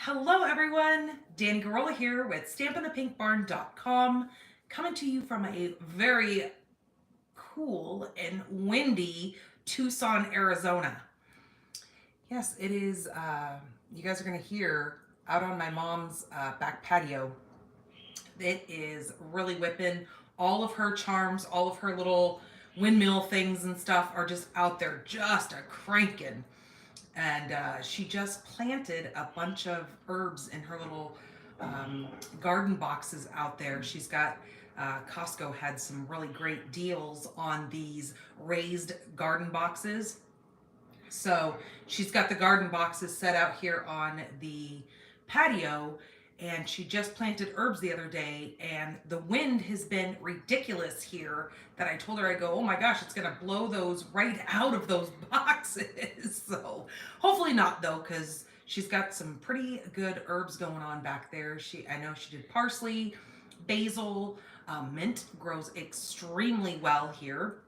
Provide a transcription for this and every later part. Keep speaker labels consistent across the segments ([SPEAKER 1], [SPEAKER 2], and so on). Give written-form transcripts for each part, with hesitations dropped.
[SPEAKER 1] Hello everyone, Danny Garola here with stampinthepinkbarn.com, coming to you from a very cool and windy Tucson, Arizona. Yes, it is, you guys are going to hear out on my mom's back patio. It is really whipping. All of her charms, all of her little windmill things and stuff are just out there, just a cranking. And she just planted a bunch of herbs in her little garden boxes out there. She's got Costco had some really great deals on these raised garden boxes. So she's got the garden boxes set out here on the patio, and she just planted herbs the other day, and the wind has been ridiculous here that I told her, I go, oh my gosh, it's gonna blow those right out of those boxes. So hopefully not though, because she's got some pretty good herbs going on back there. I know she did parsley, basil, mint grows extremely well here.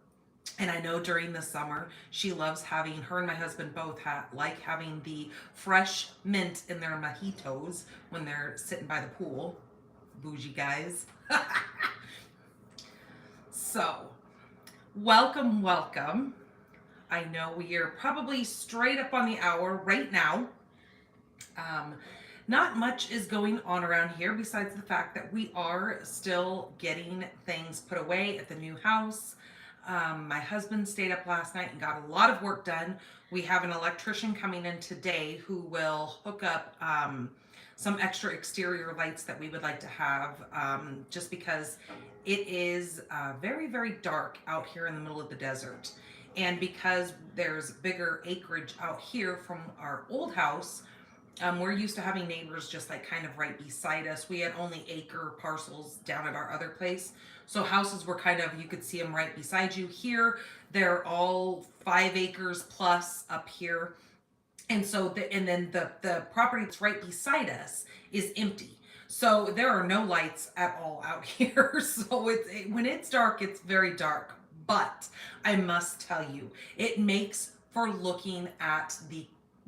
[SPEAKER 1] And I know during the summer, she loves having, her and my husband both like having the fresh mint in their mojitos when they're sitting by the pool. Bougie guys. So, welcome, welcome. I know we are probably straight up on the hour right now. Um, Not much is going on around here besides the fact that we are still getting things put away at the new house. My husband stayed up last night and got a lot of work done. We have an electrician coming in today who will hook up some extra exterior lights that we would like to have, just because it is very, very dark out here in the middle of the desert. And because there's bigger acreage out here from our old house, we're used to having neighbors just like kind of right beside us. We had only acre parcels down at our other place. So houses were kind of, you could see them right beside you. Here, they're all 5 acres plus up here. And so, and then the property that's right beside us is empty. So there are no lights at all out here. So when it's dark, it's very dark. But I must tell you, it makes for looking at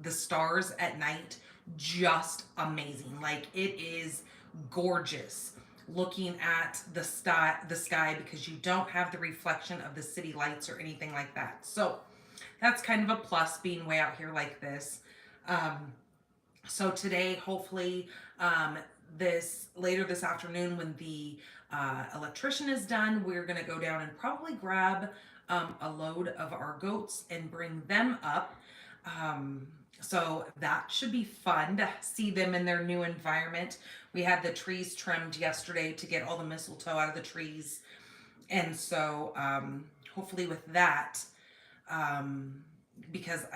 [SPEAKER 1] the stars at night just amazing. Like, it is gorgeous looking at the sky because you don't have the reflection of the city lights or anything like that. So that's kind of a plus being way out here like this. So today, hopefully, this later this afternoon when the electrician is done, we're going to go down and probably grab a load of our goats and bring them up. So that should be fun to see them in their new environment. We had the trees trimmed yesterday to get all the mistletoe out of the trees. And so hopefully with that, because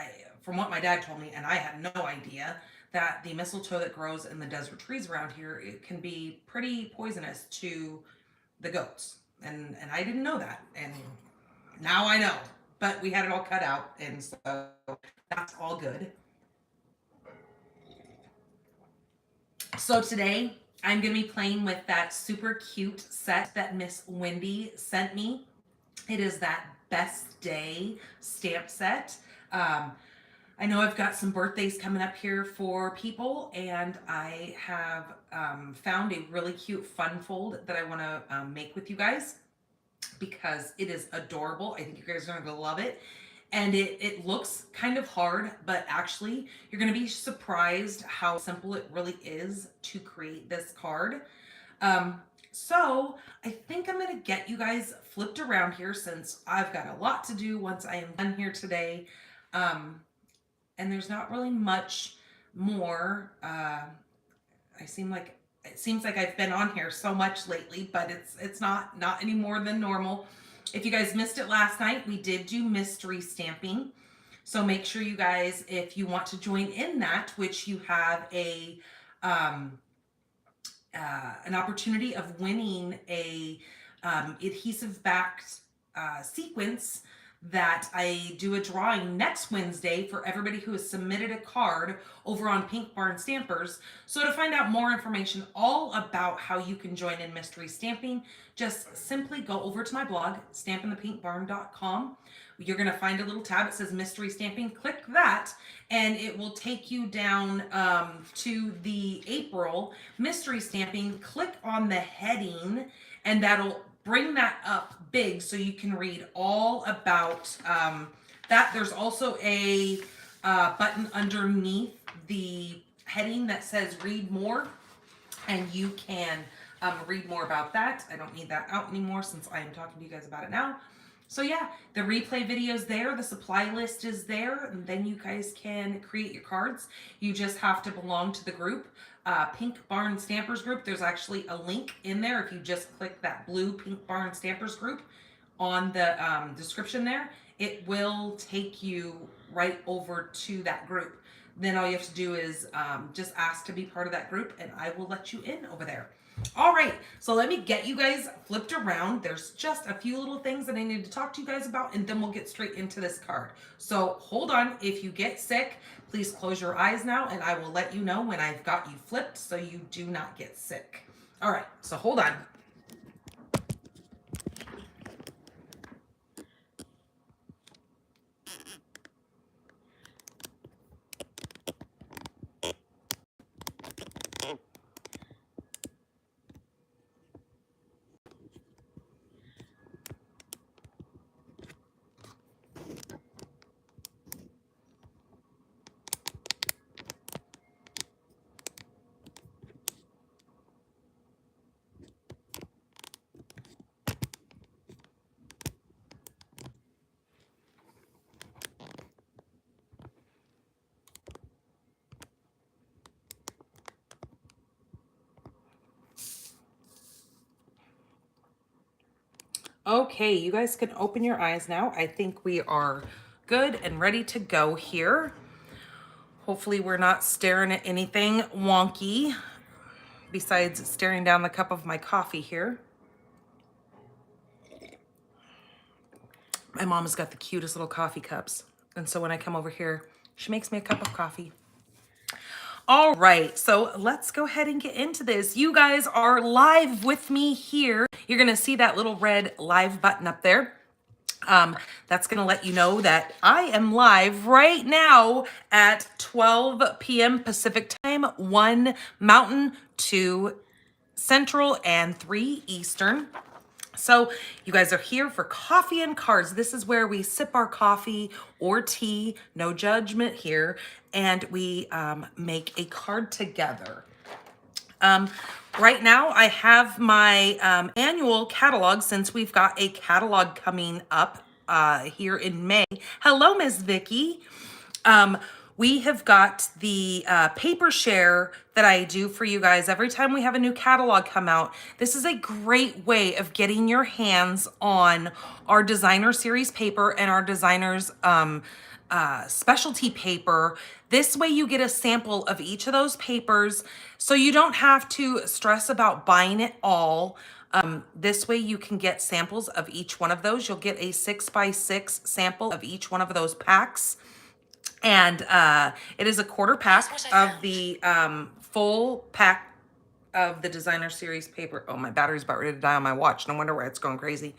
[SPEAKER 1] from what my dad told me, and I had no idea, that the mistletoe that grows in the desert trees around here, it can be pretty poisonous to the goats. And I didn't know that. And now I know. But we had it all cut out, and so that's all good. So today, I'm going to be playing with that super cute set that Miss Wendy sent me. It is that Best Day stamp set. I know I've got some birthdays coming up here for people, and I have found a really cute fun fold that I want to make with you guys because it is adorable. I think you guys are going to love it. And it looks kind of hard, but actually you're going to be surprised how simple it really is to create this card. So I think I'm going to get you guys flipped around here since I've got a lot to do once I am done here today. And there's not really much more. It seems like I've been on here so much lately, but it's not any more than normal. If you guys missed it last night, we did do mystery stamping. So make sure you guys, if you want to join in that, which you have an opportunity of winning a adhesive backed sequence that I do a drawing next Wednesday for everybody who has submitted a card over on Pink Barn Stampers. So to find out more information all about how you can join in mystery stamping, just simply go over to my blog, stampinthepinkbarn.com. You're going to find a little tab. It says mystery stamping. Click that and it will take you down to the April mystery stamping. Click on the heading and that'll bring that up big so you can read all about that. There's also a button underneath the heading that says read more, and you can read more about that. I don't need that out anymore since I am talking to you guys about it now. So yeah, the replay video is there, the supply list is there, and then you guys can create your cards. You just have to belong to the group, Pink Barn Stampers group. There's actually a link in there if you just click that blue Pink Barn Stampers group on the description there. It will take you right over to that group. Then all you have to do is just ask to be part of that group and I will let you in over there. All right, so let me get you guys flipped around. There's just a few little things that I need to talk to you guys about, and then we'll get straight into this card. So hold on. If you get sick, please close your eyes now, and I will let you know when I've got you flipped so you do not get sick. All right, so hold on. Okay, you guys can open your eyes now. I think we are good and ready to go here. Hopefully we're not staring at anything wonky besides staring down the cup of my coffee here. My mom has got the cutest little coffee cups. And so when I come over here, she makes me a cup of coffee. All right, so let's go ahead and get into this. You guys are live with me here. You're gonna see that little red live button up there. That's gonna let you know that I am live right now at 12 p.m. Pacific time, 1 Mountain, 2 Central, and 3 Eastern. So you guys are here for coffee and cards. This is where we sip our coffee or tea, no judgment here, and we make a card together. Right now I have my annual catalog since we've got a catalog coming up here in May. Hello, Miss Vicky. We have got the paper share that I do for you guys every time we have a new catalog come out. This is a great way of getting your hands on our designer series paper and our designers specialty paper. This way you get a sample of each of those papers so you don't have to stress about buying it all. This way you can get samples of each one of those. You'll get a 6x6 sample of each one of those packs. And it is a quarter pack of the full pack of the designer series paper. Oh, my battery's about ready to die on my watch. No wonder why it's going crazy.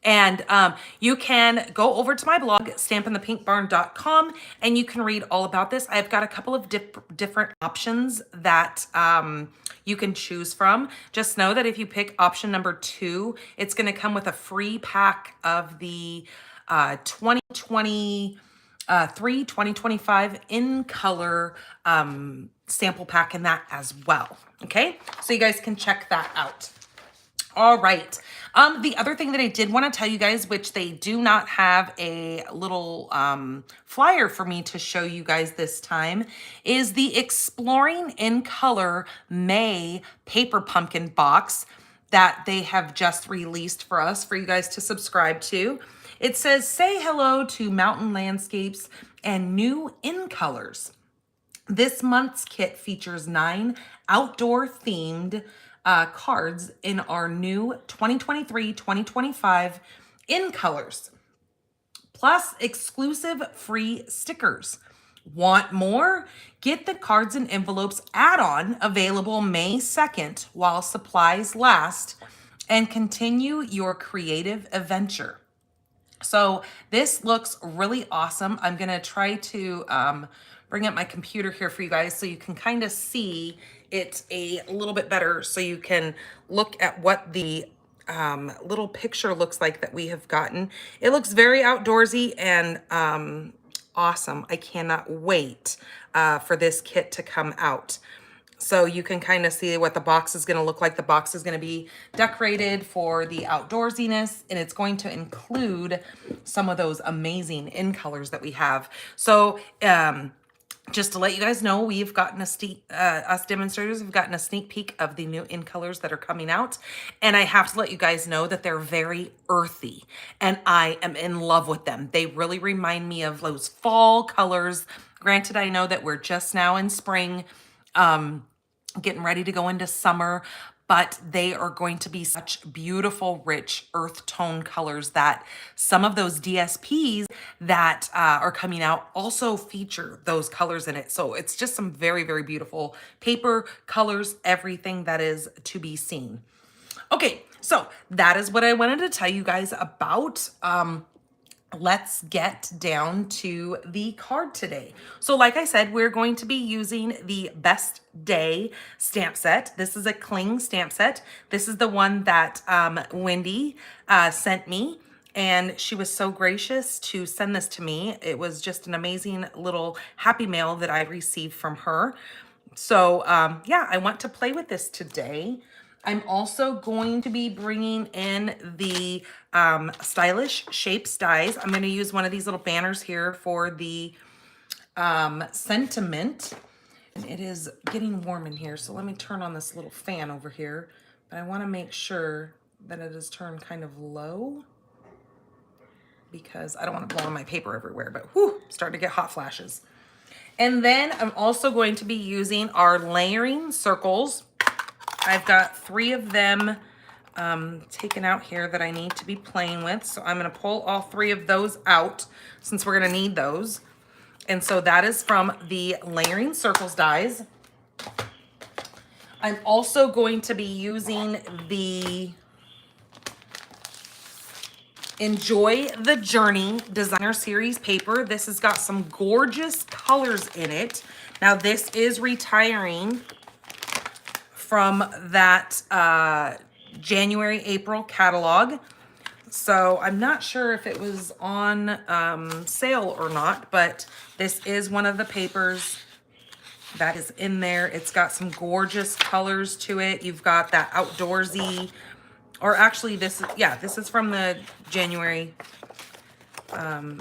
[SPEAKER 1] And you can go over to my blog, stampinthepinkbarn.com, and you can read all about this. I've got a couple of different options that you can choose from. Just know that if you pick option number 2, it's going to come with a free pack of the 2025 in color sample pack in that as well. Okay, so you guys can check that out. All right. The other thing that I did want to tell you guys, which they do not have a little flyer for me to show you guys this time, is the Exploring in Color May paper pumpkin box that they have just released for us, for you guys to subscribe to. It says, say hello to mountain landscapes and new in colors. This month's kit features 9 outdoor themed cards in our new 2023-2025 in colors. plus exclusive free stickers. Want more? Get the cards and envelopes add-on available May 2nd while supplies last, and continue your creative adventure. So this looks really awesome. I'm gonna try to bring up my computer here for you guys so you can kind of see it a little bit better, so you can look at what the little picture looks like that we have gotten. It looks very outdoorsy and awesome. I cannot wait for this kit to come out. So you can kind of see what the box is going to look like. The box is going to be decorated for the outdoorsiness, and it's going to include some of those amazing in colors that we have. So just to let you guys know, we've gotten us demonstrators have gotten a sneak peek of the new in colors that are coming out. And I have to let you guys know that they're very earthy, and I am in love with them. They really remind me of those fall colors. Granted, I know that we're just now in spring, getting ready to go into summer, but they are going to be such beautiful, rich earth tone colors that some of those DSPs that are coming out also feature those colors in it. So it's just some very, very beautiful paper, colors, everything that is to be seen. Okay, so that is what I wanted to tell you guys about. Let's get down to the card today. So like I said, we're going to be using the Best Day stamp set. This is a cling stamp set. This is the one that Wendy sent me, and she was so gracious to send this to me. It was just an amazing little happy mail that I received from her. So yeah, I want to play with this today. I'm also going to be bringing in the Stylish Shapes dies. I'm going to use one of these little banners here for the sentiment. And it is getting warm in here, so let me turn on this little fan over here. But I want to make sure that it is turned kind of low, because I don't want to blow on my paper everywhere, but whew, starting to get hot flashes. And then I'm also going to be using our layering circles. I've got 3 of them taken out here that I need to be playing with. So I'm going to pull all 3 of those out since we're going to need those. And so that is from the Layering Circles dies. I'm also going to be using the Enjoy the Journey Designer Series paper. This has got some gorgeous colors in it. Now this is retiring from that January, April catalog. So I'm not sure if it was on sale or not, but this is one of the papers that is in there. It's got some gorgeous colors to it. You've got that outdoorsy, or actually this is from the January,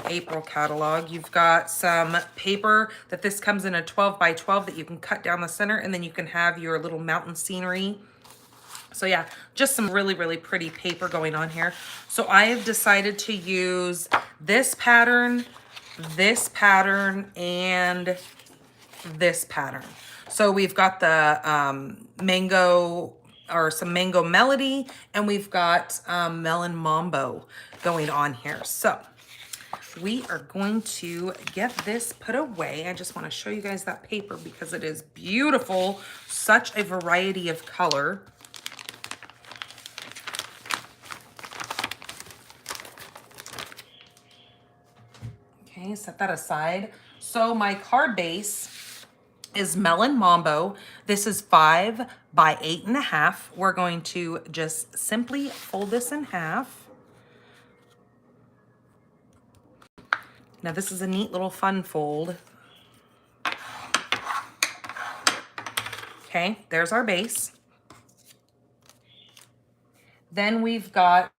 [SPEAKER 1] April catalog. You've got some paper that this comes in a 12 by 12 that you can cut down the center, and then you can have your little mountain scenery. So yeah, just some really, really pretty paper going on here. So I have decided to use this pattern, and this pattern. So we've got the mango, or some mango melody, and we've got melon mambo going on here. So we are going to get this put away. I just want to show you guys that paper because it is beautiful. Such a variety of color. Okay, set that aside. So my card base is Melon Mambo. This is 5 by 8.5. We're going to just simply fold this in half. Now this is a neat little fun fold. Okay, there's our base. Then we've got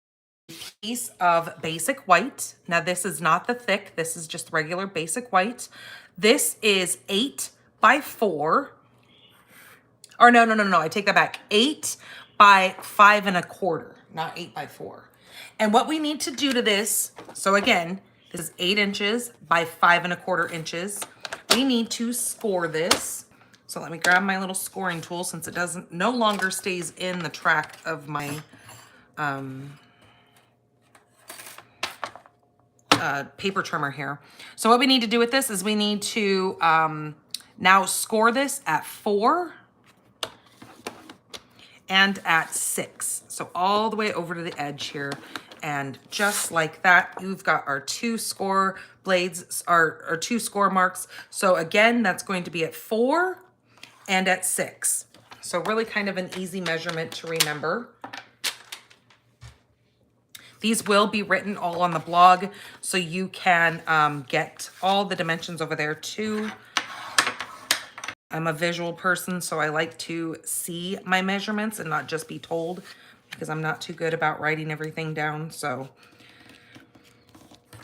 [SPEAKER 1] a piece of basic white. Now this is not the thick, this is just regular basic white. This is 8 by 4. Or no, I take that back. 8 by 5 1/4, not 8 by 4. And what we need to do to this, so again, this is 8 inches by 5 1/4 inches. We need to score this. So let me grab my little scoring tool since it no longer stays in the track of my paper trimmer here. So what we need to do with this is we need to now score this at 4 and at 6. So all the way over to the edge here. And just like that, you've got our 2 score blades, our 2 score marks. So again, that's going to be at 4 and at 6. So really kind of an easy measurement to remember. These will be written all on the blog, so you can get all the dimensions over there too. I'm a visual person, so I like to see my measurements and not just be told, because I'm not too good about writing everything down. So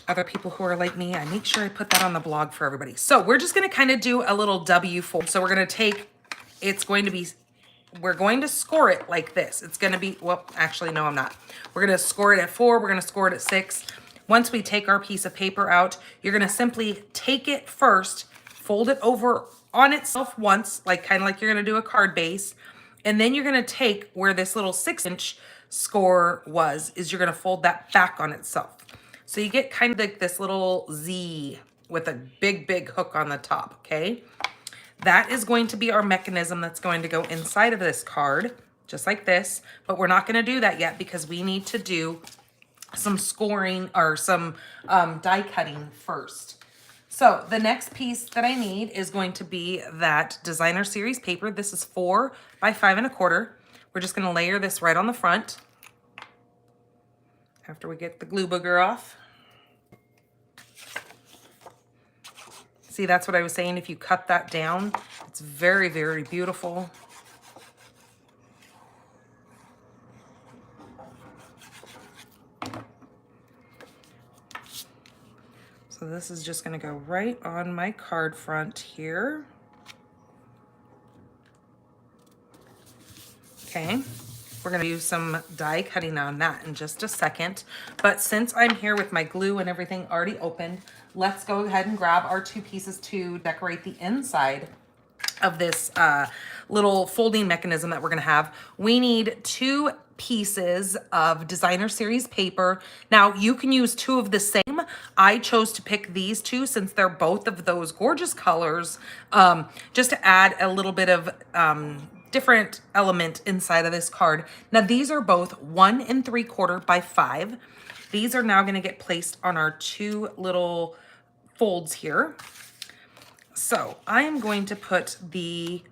[SPEAKER 1] other people who are like me, I make sure I put that on the blog for everybody. So we're just going to kind of do a little W fold. So we're going to take, we're going to score it like this. It's going to be, well, actually, no, I'm not. We're going to score it at 4. We're going to score it at 6. Once we take our piece of paper out, you're going to simply take it first, fold it over on itself once, like kind of like you're going to do a card base. And then you're going to take where this little 6-inch score was, is you're going to fold that back on itself. So you get kind of like this little Z with a big, big hook on the top, okay? That is going to be our mechanism that's going to go inside of this card, just like this. But we're not going to do that yet because we need to do some scoring or some die cutting first. So the next piece that I need is going to be that designer series paper. This is 4 by 5 1/4. We're just going to layer this right on the front after we get the glue booger off. See, that's what I was saying. If you cut that down, it's very, very beautiful. So this is just going to go right on my card front here. Okay, we're going to do some die cutting on that in just a second. But since I'm here with my glue and everything already opened, let's go ahead and grab our 2 pieces to decorate the inside of this little folding mechanism that we're going to have. We need 2 pieces of designer series paper. Now you can use 2 of the same. I chose to pick these 2 since they're both of those gorgeous colors, just to add a little bit of different element inside of this card. Now these are both 1 3/4 by 5. These are now going to get placed on our 2 little folds here. So I am going to put the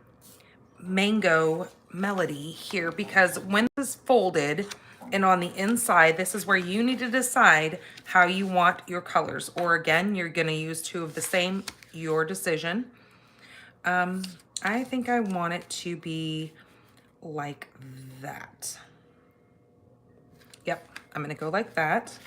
[SPEAKER 1] mango melody here because when this is folded and on the inside, this is where you need to decide how you want your colors. Or again, you're going to use 2 of the same, your decision. I think I want it to be like that. Yep, I'm going to go like that.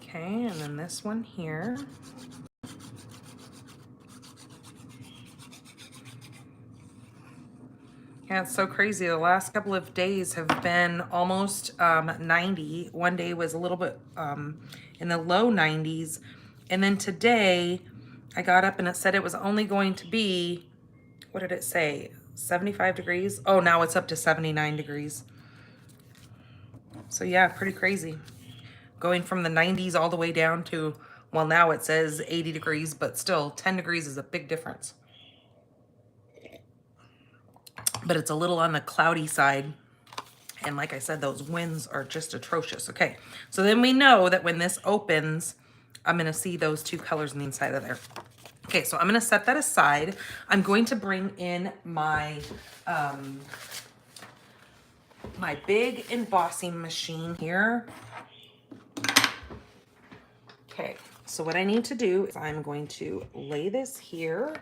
[SPEAKER 1] Okay, and then this one here. Yeah, it's so crazy. The last couple of days have been almost 90. One day was a little bit in the low 90s. And then today I got up and it said it was only going to be, what did it say? 75 degrees? Oh, now it's up to 79 degrees. So yeah, pretty crazy. Going from the 90s all the way down to, well, now it says 80 degrees, but still 10 degrees is a big difference. But it's a little on the cloudy side. And like I said, those winds are just atrocious. Okay, so then we know that when this opens, I'm going to see those 2 colors on the inside of there. Okay, so I'm going to set that aside. I'm going to bring in my my big embossing machine here. Okay, so what I need to do is I'm going to lay this here.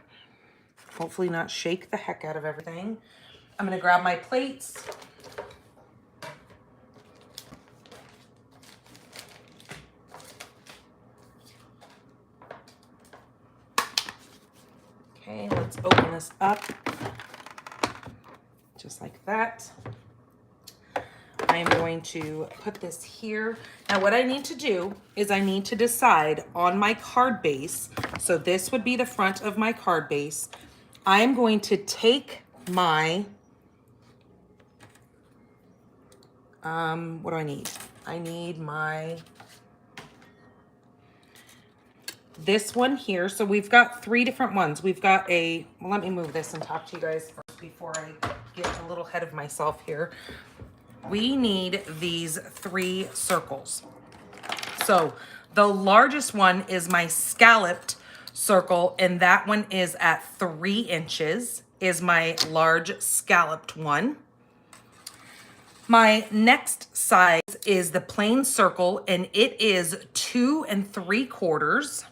[SPEAKER 1] Hopefully not shake the heck out of everything. I'm going to grab my plates. Okay, let's open this up. just like that. I am going to put this here. Now what I need to do is I need to decide on my card base. So this would be the front of my card base. I'm going to take my, what do I need? I need my, this one here. So we've got 3 different ones. We've got a, well, let me move this and talk to you guys first before I get a little ahead of myself here. We need these 3 circles. So the largest one is my scalloped circle, and that one is at 3 inches, is my large scalloped one. My next size is the plain circle, and it is 2 3/4.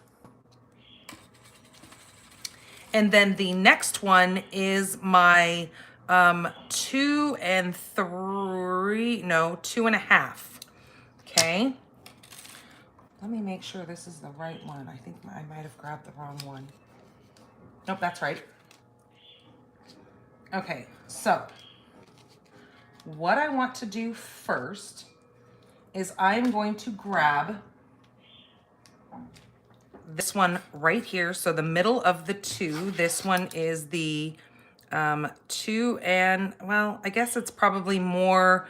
[SPEAKER 1] And then the next one is my 2 1/2. Okay. Let me make sure this is the right one. I think I might have grabbed the wrong one. Nope, that's right. Okay, so what I want to do first is I'm going to grab this one right here. So the middle of the 2, this one is the 2 and, well, I guess it's probably more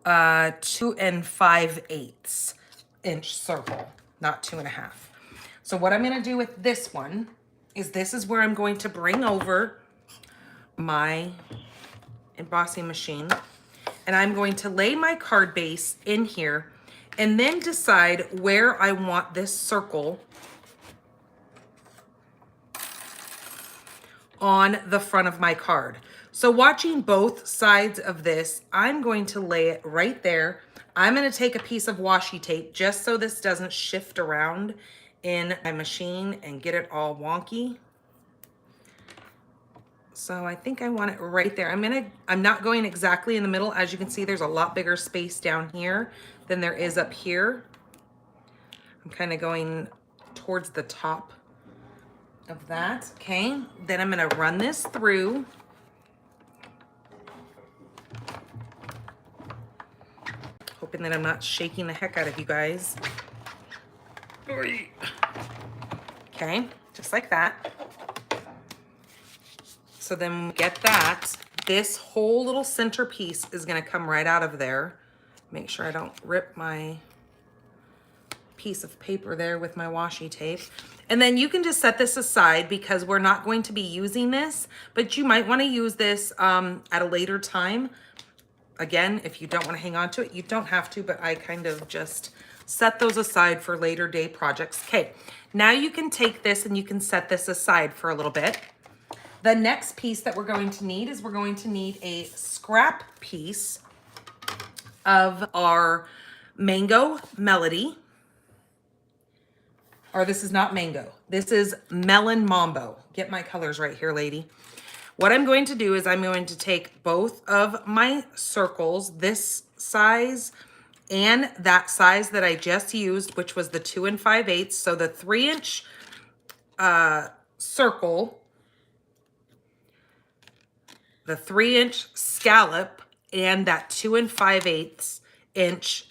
[SPEAKER 1] 2 5/8 inch circle, not 2 1/2. So what I'm going to do with this one is this is where I'm going to bring over my embossing machine, and I'm going to lay my card base in here and then decide where I want this circle on the front of my card. So watching both sides of this, I'm going to lay it right there. I'm going to take a piece of washi tape just so this doesn't shift around in my machine and get it all wonky. So I think I want it right there. I'm not going exactly in the middle. As you can see, there's a lot bigger space down here than there is up here. I'm kind of going towards the top of that. Okay, then I'm going to run this through. Hoping that I'm not shaking the heck out of you guys. Okay, just like that. So then we get that. This whole little centerpiece is going to come right out of there. Make sure I don't rip my piece of paper there with my washi tape. And then you can just set this aside because we're not going to be using this, but you might want to use this at a later time. Again, if you don't want to hang on to it, you don't have to, but I kind of just set those aside for later day projects. Okay, now you can take this and you can set this aside for a little bit. The next piece that we're going to need is we're going to need a scrap piece of our Mango Melody. Or this is not mango. This is Melon Mambo. Get my colors right here, lady. What I'm going to do is I'm going to take both of my circles, this size and that size that I just used, which was the 2 5/8. So the 3-inch circle, the 3-inch scallop, and that 2 5/8 inch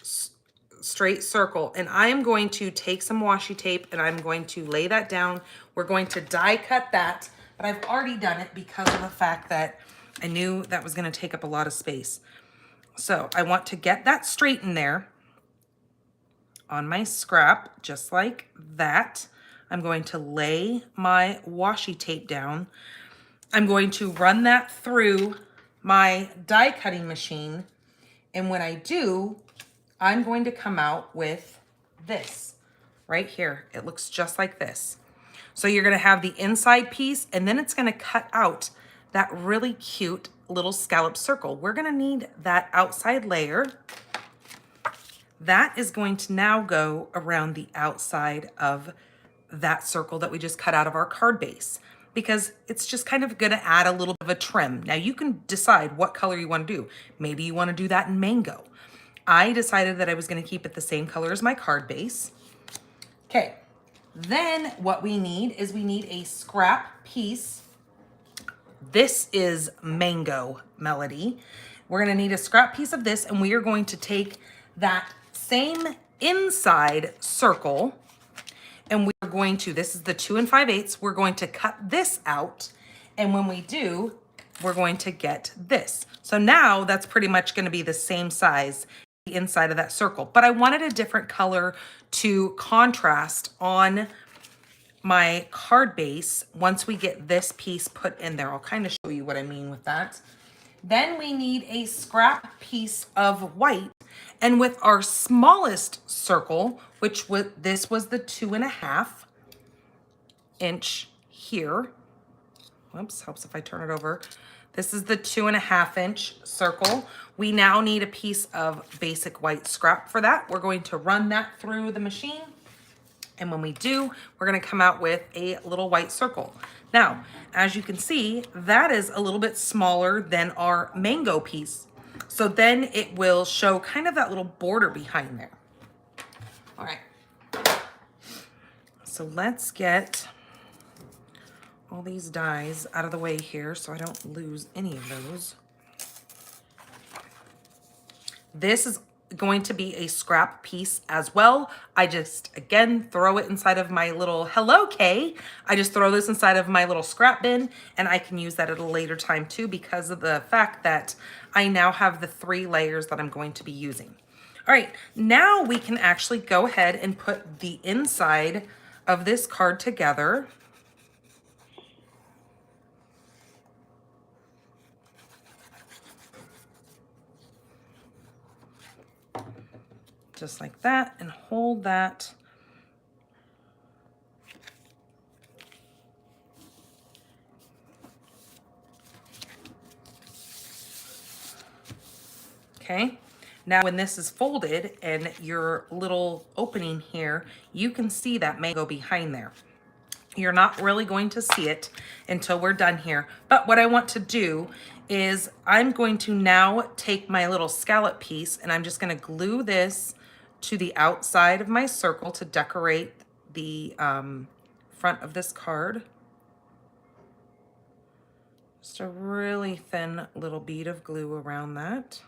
[SPEAKER 1] straight circle. And I am going to take some washi tape and I'm going to lay that down. We're going to die cut that, but I've already done it because of the fact that I knew that was going to take up a lot of space. So I want to get that straight in there on my scrap, just like that. I'm going to lay my washi tape down. I'm going to run that through my die cutting machine. And when I do, I'm going to come out with this right here. It looks just like this. So you're going to have the inside piece, and then it's going to cut out that really cute little scallop circle. We're going to need that outside layer. That is going to now go around the outside of that circle that we just cut out of our card base, because it's just kind of going to add a little bit of a trim. Now you can decide what color you want to do. Maybe you want to do that in mango. I decided that I was going to keep it the same color as my card base. Okay, then what we need is we need a scrap piece This is Mango Melody. We're gonna need a scrap piece of this, and we are going to take that same inside circle, and we're going to, this is the 2 5/8, we're going to cut this out, and when we do, we're going to get this. So now that's pretty much gonna be the same size inside of that circle, but I wanted a different color to contrast on my card base once we get this piece put in there. I'll kind of show you what I mean with that. Then we need a scrap piece of white, and with our smallest circle, which was, this was the 2 1/2 inch here. Whoops, helps if I turn it over. This is the 2 1/2 inch circle. We now need a piece of basic white scrap for that. We're going to run that through the machine. And when we do, we're gonna come out with a little white circle. Now, as you can see, that is a little bit smaller than our mango piece. So then it will show kind of that little border behind there. All right. So let's get all these dies out of the way here so I don't lose any of those. This is going to be a scrap piece as well. I just, again, throw it inside of my little, hello Kay. I just throw this inside of my little scrap bin, and I can use that at a later time too, because of the fact that I now have the 3 layers that I'm going to be using. All right, now we can actually go ahead and put the inside of this card together. Just like that, and hold that. Okay, now when this is folded and your little opening here, you can see that mango behind there. You're not really going to see it until we're done here. But what I want to do is I'm going to now take my little scallop piece, and I'm just gonna glue this to the outside of my circle to decorate the front of this card. Just a really thin little bead of glue around that.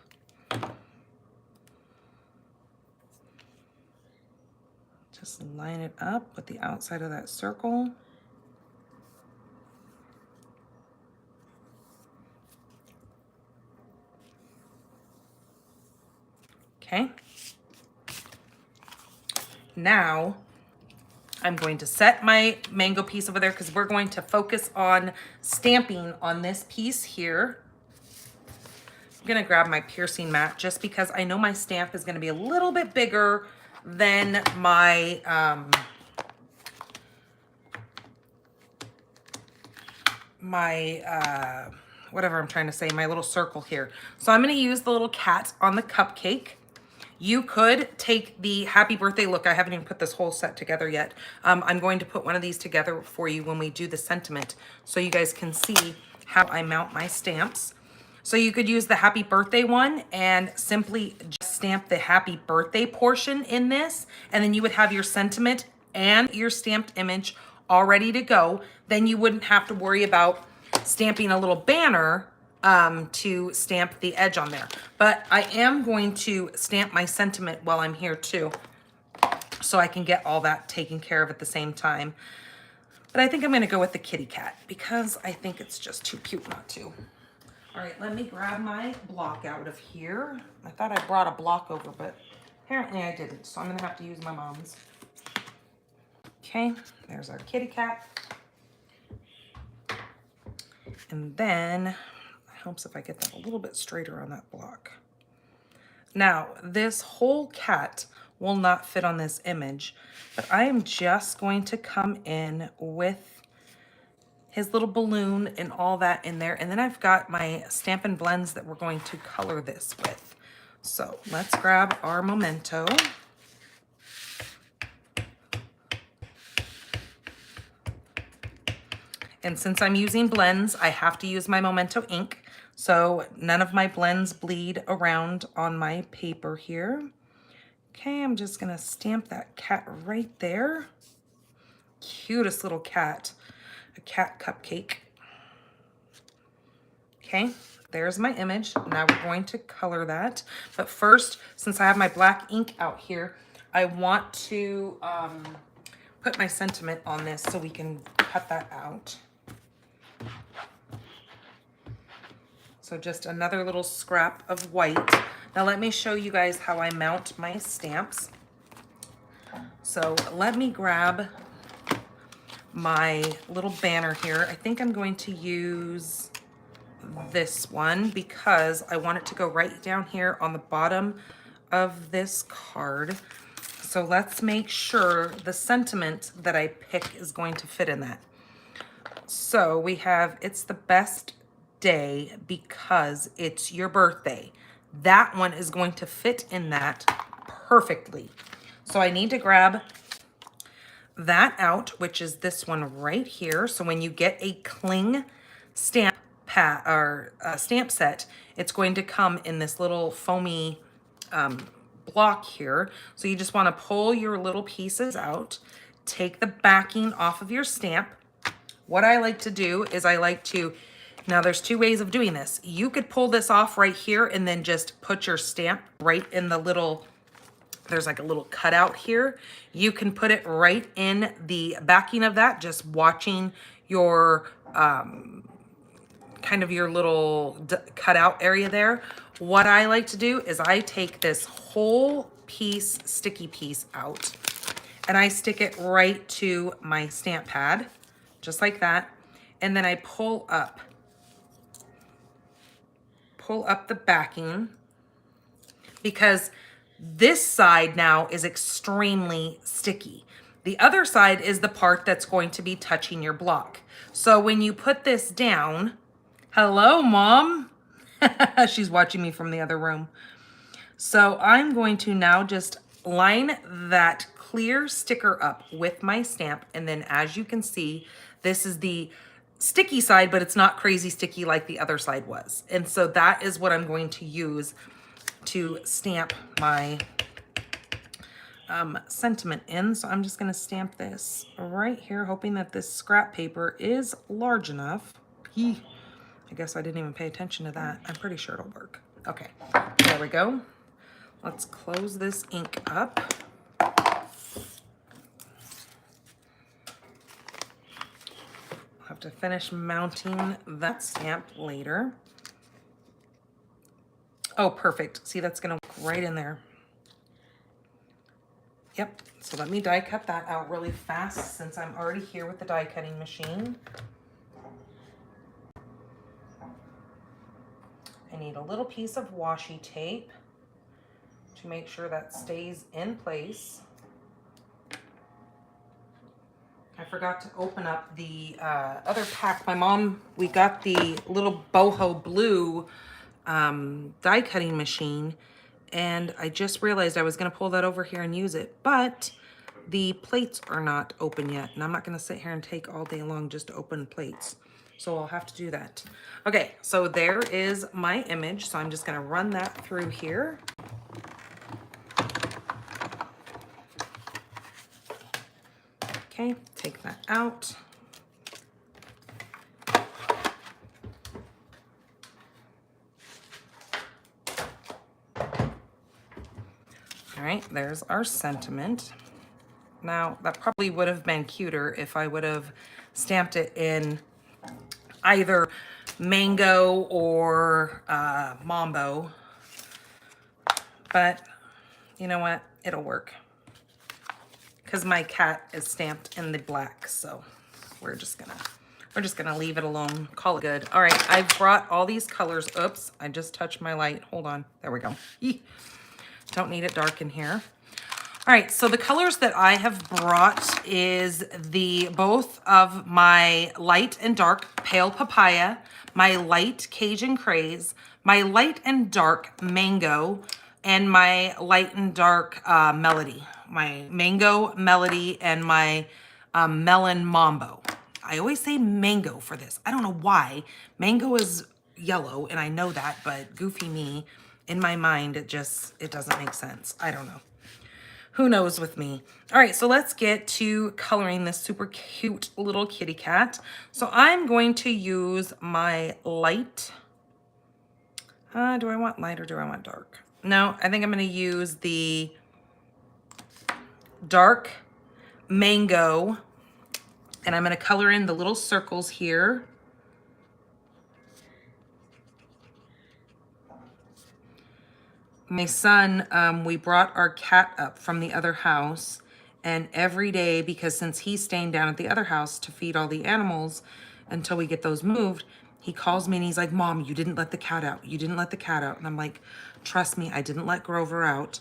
[SPEAKER 1] Just line it up with the outside of that circle. Okay. Now I'm going to set my mango piece over there because we're going to focus on stamping on this piece here. I'm gonna grab my piercing mat just because I know my stamp is gonna be a little bit bigger than my whatever I'm trying to say, my little circle here. So I'm gonna use the little cat on the cupcake. You could take the happy birthday look. I haven't even put this whole set together yet. I'm going to put one of these together for you when we do the sentiment so you guys can see how I mount my stamps. So you could use the happy birthday one and simply just stamp the happy birthday portion in this, and then you would have your sentiment and your stamped image all ready to go. Then you wouldn't have to worry about stamping a little banner to stamp the edge on there. But I am going to stamp my sentiment while I'm here too, so I can get all that taken care of at the same time. But I think I'm gonna go with the kitty cat because I think it's just too cute not to. All right, let me grab my block out of here. I thought I brought a block over, but apparently I didn't, so I'm gonna have to use my mom's. Okay, there's our kitty cat. And then it helps if I get that a little bit straighter on that block. Now, this whole cat will not fit on this image, but I am just going to come in with his little balloon and all that in there. And then I've got my Stampin' Blends that we're going to color this with. So let's grab our Memento. And since I'm using blends, I have to use my Memento ink, so none of my blends bleed around on my paper here. Okay, I'm just gonna stamp that cat right there. Cutest little cat, a cat cupcake. Okay, there's my image. Now we're going to color that. But first, since I have my black ink out here, I want to put my sentiment on this so we can cut that out. So just another little scrap of white. Now let me show you guys how I mount my stamps. So let me grab my little banner here. I think I'm going to use this one because I want it to go right down here on the bottom of this card. So let's make sure the sentiment that I pick is going to fit in that. So we have, it's the best day because it's your birthday. That one is going to fit in that perfectly. So I need to grab that out, which is this one right here. So when you get a cling stamp pad or stamp set, it's going to come in this little foamy block here. So you just want to pull your little pieces out, take the backing off of your stamp. What I like to do is I like to, now there's two ways of doing this. You could pull this off right here and then just put your stamp right in the little, there's like a little cutout here. You can put it right in the backing of that, just watching your kind of your little cutout area there. What I like to do is I take this whole piece, sticky piece out, and I stick it right to my stamp pad, just like that. And then I pull up the backing, because this side now is extremely sticky. The other side is the part that's going to be touching your block. So when you put this down, hello, Mom. She's watching me from the other room. So I'm going to now just line that clear sticker up with my stamp. And then as you can see, this is the sticky side, but it's not crazy sticky like the other side was. And so that is what I'm going to use to stamp my sentiment in. So I'm just going to stamp this right here, hoping that this scrap paper is large enough. I guess I didn't even pay attention to that. I'm pretty sure it'll work. Okay, there we go. Let's close this ink up. I'll have to finish mounting that stamp later. Oh, perfect. See, that's gonna work right in there. Yep, so let me die cut that out really fast since I'm already here with the die cutting machine. I need a little piece of washi tape to make sure that stays in place. I forgot to open up the other pack. My mom, we got the little boho blue die cutting machine, and I just realized I was gonna pull that over here and use it, but the plates are not open yet, and I'm not gonna sit here and take all day long just to open plates. So I'll have to do that. Okay, so there is my image. So I'm just gonna run that through here. Okay, take that out. All right, there's our sentiment. Now, that probably would have been cuter if I would have stamped it in either mango or mambo, but you know what? It'll work because my cat is stamped in the black, so we're just gonna leave it alone. Call it good. All right, I've brought all these colors. Oops, I just touched my light. Hold on. There we go. Eeh. Don't need it dark in here. All right, so the colors that I have brought is both of my light and dark pale papaya, my light Cajun craze, my light and dark mango, and my light and dark melody. My mango melody and my melon mambo. I always say mango for this. I don't know why. Mango is yellow, and I know that, but goofy me, in my mind, it doesn't make sense. I don't know. Who knows with me? All right, so let's get to coloring this super cute little kitty cat. So I'm going to use my light Do I want light or do I want dark? No, I think I'm going to use the dark mango, and I'm going to color in the little circles here. My son, we brought our cat up from the other house, and every day, because since he's staying down at the other house to feed all the animals until we get those moved, he calls me and he's like, Mom, you didn't let the cat out. You didn't let the cat out. And I'm like, trust me, I didn't let Grover out.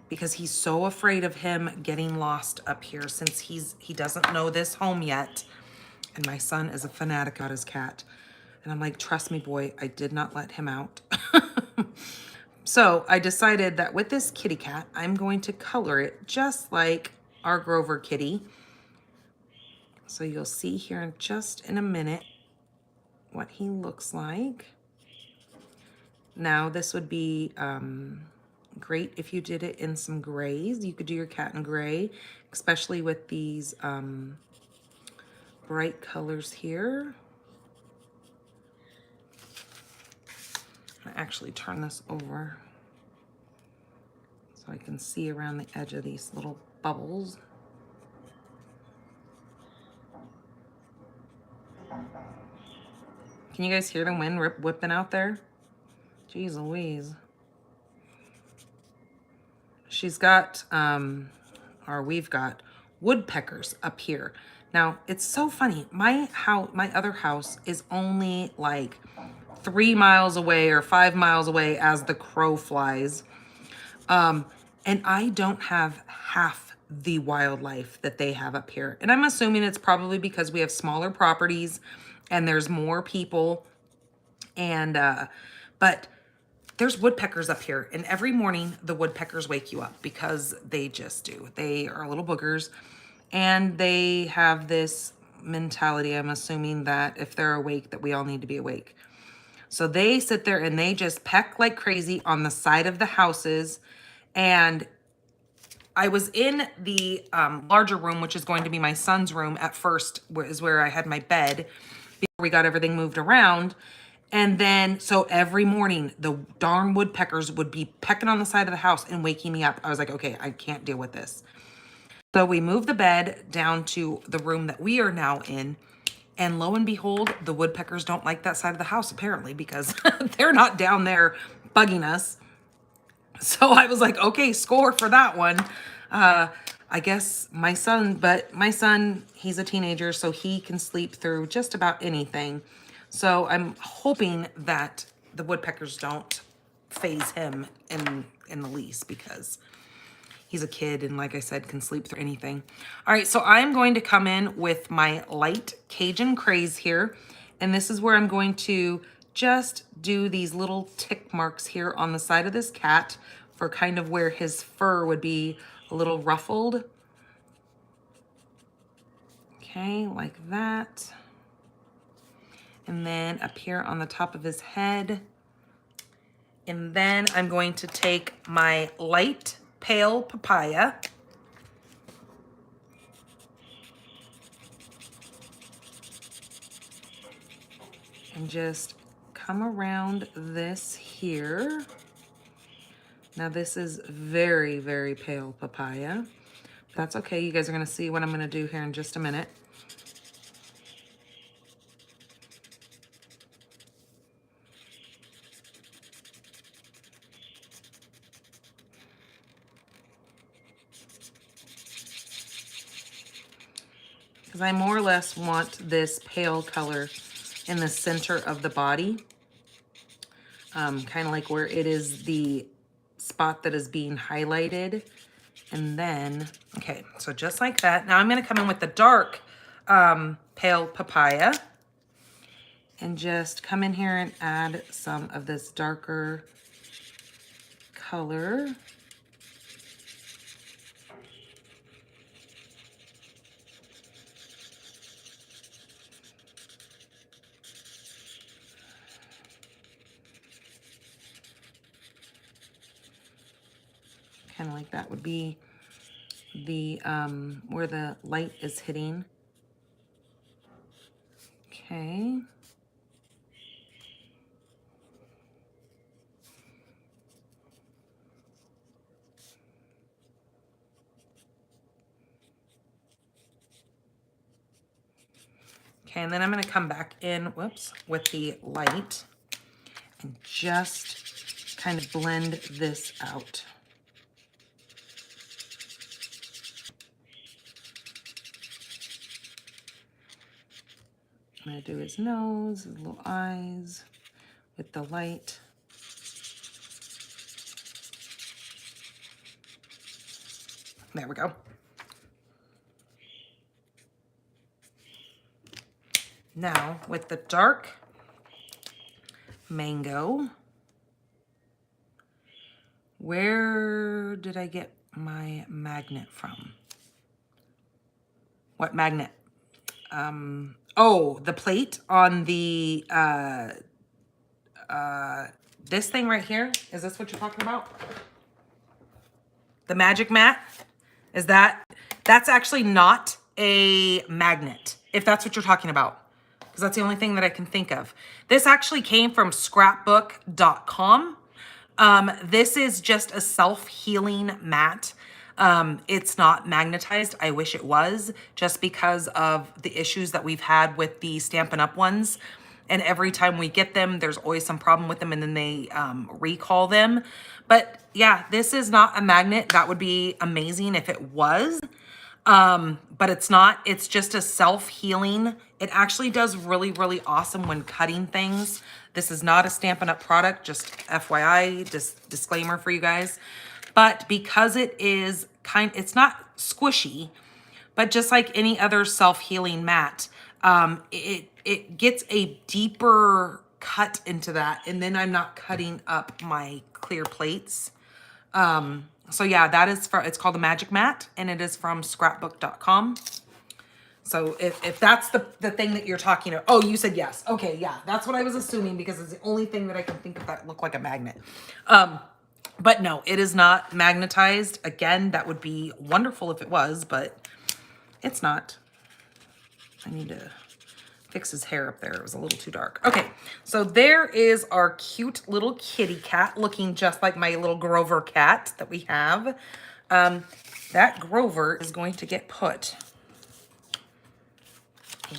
[SPEAKER 1] Because he's so afraid of him getting lost up here since he doesn't know this home yet. And my son is a fanatic about his cat. And I'm like, trust me, boy, I did not let him out. So I decided that with this kitty cat, I'm going to color it just like our Grover kitty. So you'll see here in just in a minute what he looks like. Now this would be great if you did it in some grays. You could do your cat in gray, especially with these bright colors here. I actually turn this over so I can see around the edge of these little bubbles. Can you guys hear the wind whipping out there? Jeez Louise. She's got, or we've got woodpeckers up here. Now, it's so funny. My other house is only like 3 miles away or 5 miles away as the crow flies. And I don't have half the wildlife that they have up here. And I'm assuming it's probably because we have smaller properties and there's more people. And, but there's woodpeckers up here. And every morning the woodpeckers wake you up because they just do. They are little boogers and they have this mentality, I'm assuming, that if they're awake, that we all need to be awake. So they sit there and they just peck like crazy on the side of the houses. And I was in the larger room, which is going to be my son's room at first, is where I had my bed before we got everything moved around. And then, so every morning, the darn woodpeckers would be pecking on the side of the house and waking me up. I was like, okay, I can't deal with this. So we moved the bed down to the room that we are now in. And lo and behold, the woodpeckers don't like that side of the house, apparently, because they're not down there bugging us. So I was like, okay, score for that one. I guess my son, he's a teenager, so he can sleep through just about anything. So I'm hoping that the woodpeckers don't faze him in the least, because he's a kid and, like I said, can sleep through anything. All right, so I'm going to come in with my light Cajun Craze here. And this is where I'm going to just do these little tick marks here on the side of this cat for kind of where his fur would be a little ruffled. Okay, like that. And then up here on the top of his head. And then I'm going to take my light pale papaya and just come around this here. Now this is very, very pale papaya. That's okay. You guys are going to see what I'm going to do here in just a minute. Because I more or less want this pale color in the center of the body. Kind of like where it is the spot that is being highlighted. And then, okay, so just like that. Now I'm going to come in with the dark pale papaya and just come in here and add some of this darker color. Kind of like that would be the where the light is hitting. Okay. Okay, and then I'm going to come back in, whoops, with the light and just kind of blend this out. I'm going to do his nose, his little eyes with the light. There we go. Now with the dark mango, where did I get my magnet from? What magnet? Oh, the plate on the, this thing right here. Is this what you're talking about? The magic mat? Is that's actually not a magnet, if that's what you're talking about. Because that's the only thing that I can think of. This actually came from scrapbook.com. This is just a self-healing mat. It's not magnetized. I wish it was, just because of the issues that we've had with the Stampin' Up! Ones. And every time we get them, there's always some problem with them, and then they recall them. But yeah, this is not a magnet. That would be amazing if it was. But it's not. It's just a self-healing. It actually does really, really awesome when cutting things. This is not a Stampin' Up! Product, just FYI, disclaimer for you guys. But because it is it's not squishy, but just like any other self-healing mat, it gets a deeper cut into that, and then I'm not cutting up my clear plates. So yeah, that is it's called the Magic Mat, and it is from scrapbook.com. So if that's the thing that you're talking about, oh, you said yes. Okay, yeah, that's what I was assuming, because it's the only thing that I can think of that looked like a magnet. But no, it is not magnetized. Again, that would be wonderful if it was, but it's not. I need to fix his hair up there. It was a little too dark. Okay, so there is our cute little kitty cat, looking just like my little Grover cat that we have. That Grover is going to get put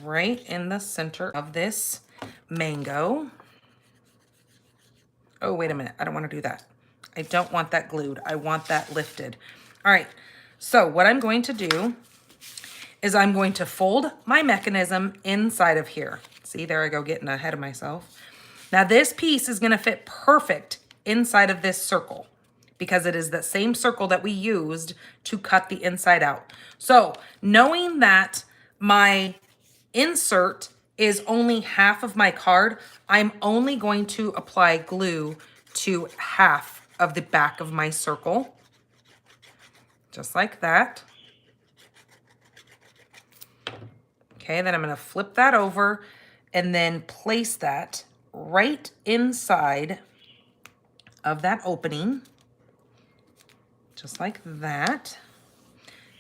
[SPEAKER 1] right in the center of this mango. Oh, wait a minute. I don't want to do that. I don't want that glued. I want that lifted. All right, so what I'm going to do is I'm going to fold my mechanism inside of here. See, there I go, getting ahead of myself. Now this piece is gonna fit perfect inside of this circle, because it is the same circle that we used to cut the inside out. So knowing that my insert is only half of my card, I'm only going to apply glue to half of the back of my circle, just like that. Okay, then I'm gonna flip that over and then place that right inside of that opening, just like that,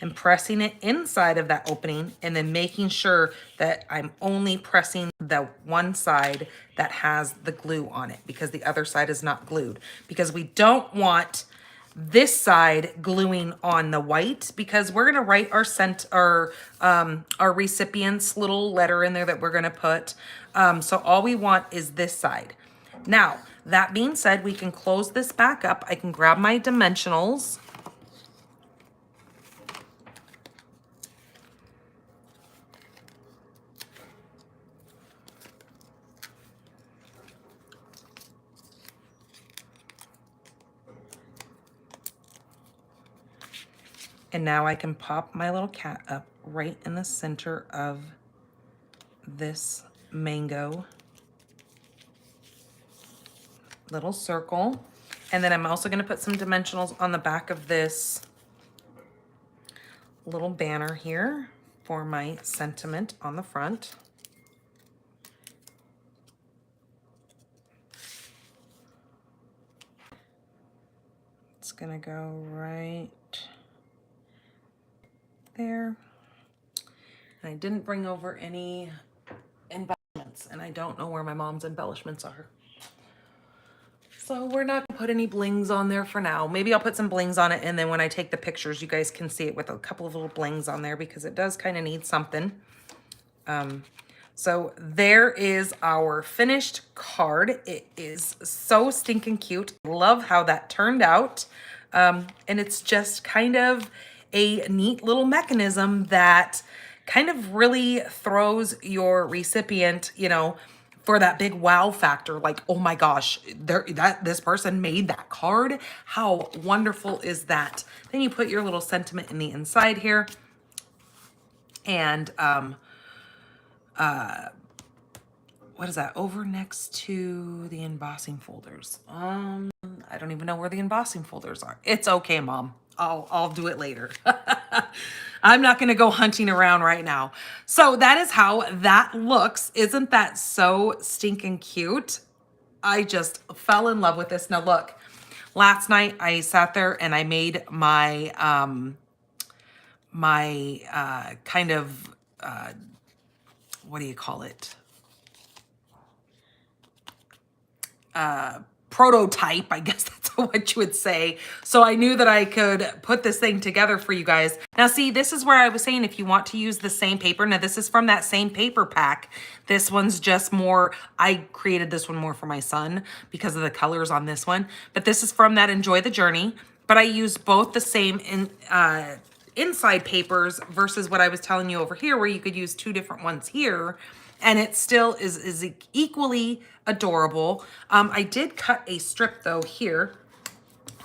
[SPEAKER 1] and pressing it inside of that opening, and then making sure that I'm only pressing the one side that has the glue on it, because the other side is not glued, because we don't want this side gluing on the white, because we're gonna write our recipient's little letter in there that we're gonna put. So all we want is this side. Now, that being said, we can close this back up. I can grab my dimensionals. And now I can pop my little cat up right in the center of this mango little circle. And then I'm also gonna put some dimensionals on the back of this little banner here for my sentiment on the front. It's gonna go right there. And I didn't bring over any embellishments, and I don't know where my mom's embellishments are. So we're not gonna put any blings on there for now. Maybe I'll put some blings on it, and then when I take the pictures, you guys can see it with a couple of little blings on there, because it does kind of need something. So there is our finished card. It is so stinking cute. Love how that turned out. And it's just kind of a neat little mechanism that kind of really throws your recipient, you know, for that big wow factor. Like, oh my gosh, this person made that card. How wonderful is that? Then you put your little sentiment in the inside here. And what is that? Over next to the embossing folders. I don't even know where the embossing folders are. It's okay, Mom. I'll do it later. I'm not gonna go hunting around right now. So that is how that looks. Isn't that so stinking cute? I just fell in love with this. Now look, last night I sat there and I made my kind of what do you call it? Prototype, I guess that's what you would say. So I knew that I could put this thing together for you guys. Now see, this is where I was saying if you want to use the same paper, now this is from that same paper pack. This one's just more, I created this one more for my son because of the colors on this one. But this is from that Enjoy the Journey. But I used both the same inside papers versus what I was telling you over here where you could use two different ones here. And it still is equally adorable. I did cut a strip though here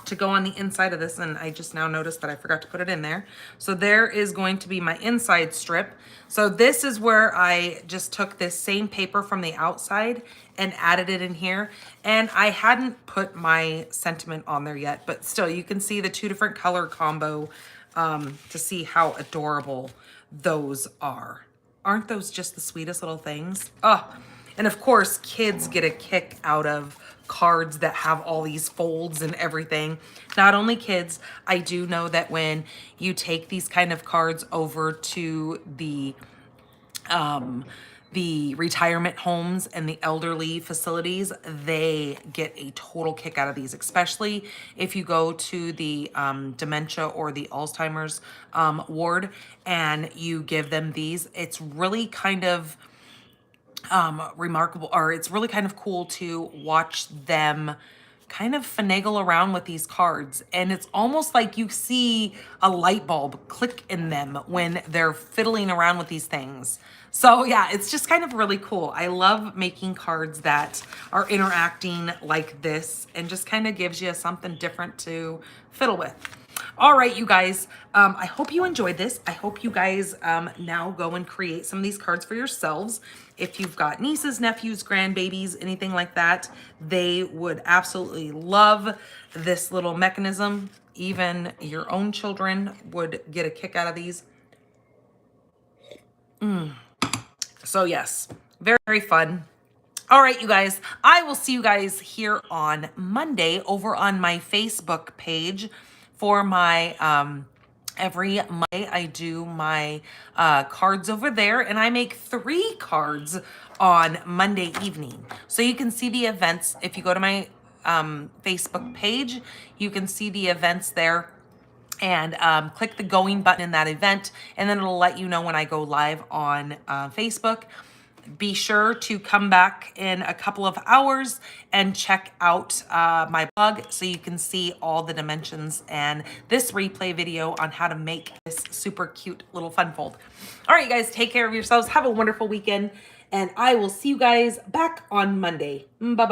[SPEAKER 1] to go on the inside of this, and I just now noticed that I forgot to put it in there. So there is going to be my inside strip. So this is where I just took this same paper from the outside and added it in here. And I hadn't put my sentiment on there yet, but still you can see the two different color combo to see how adorable those are. Aren't those just the sweetest little things? Oh, and of course, kids get a kick out of cards that have all these folds and everything. Not only kids, I do know that when you take these kind of cards over to the retirement homes and the elderly facilities, they get a total kick out of these, especially if you go to the dementia or the Alzheimer's ward and you give them these. It's really kind of remarkable, or it's really kind of cool to watch them kind of finagle around with these cards. And it's almost like you see a light bulb click in them when they're fiddling around with these things. So yeah, it's just kind of really cool. I love making cards that are interacting like this and just kind of gives you something different to fiddle with. All right, you guys, I hope you enjoyed this. I hope you guys now go and create some of these cards for yourselves. If you've got nieces, nephews, grandbabies, anything like that, they would absolutely love this little mechanism. Even your own children would get a kick out of these. So yes, very, very fun. All right, you guys, I will see you guys here on Monday over on my Facebook page for my, every Monday I do my cards over there, and I make 3 cards on Monday evening. So you can see the events. If you go to my Facebook page, you can see the events there. And click the going button in that event, and then it'll let you know when I go live on Facebook. Be sure to come back in a couple of hours and check out my blog so you can see all the dimensions and this replay video on how to make this super cute little fun fold. All right, you guys, take care of yourselves. Have a wonderful weekend, and I will see you guys back on Monday. Bye-bye.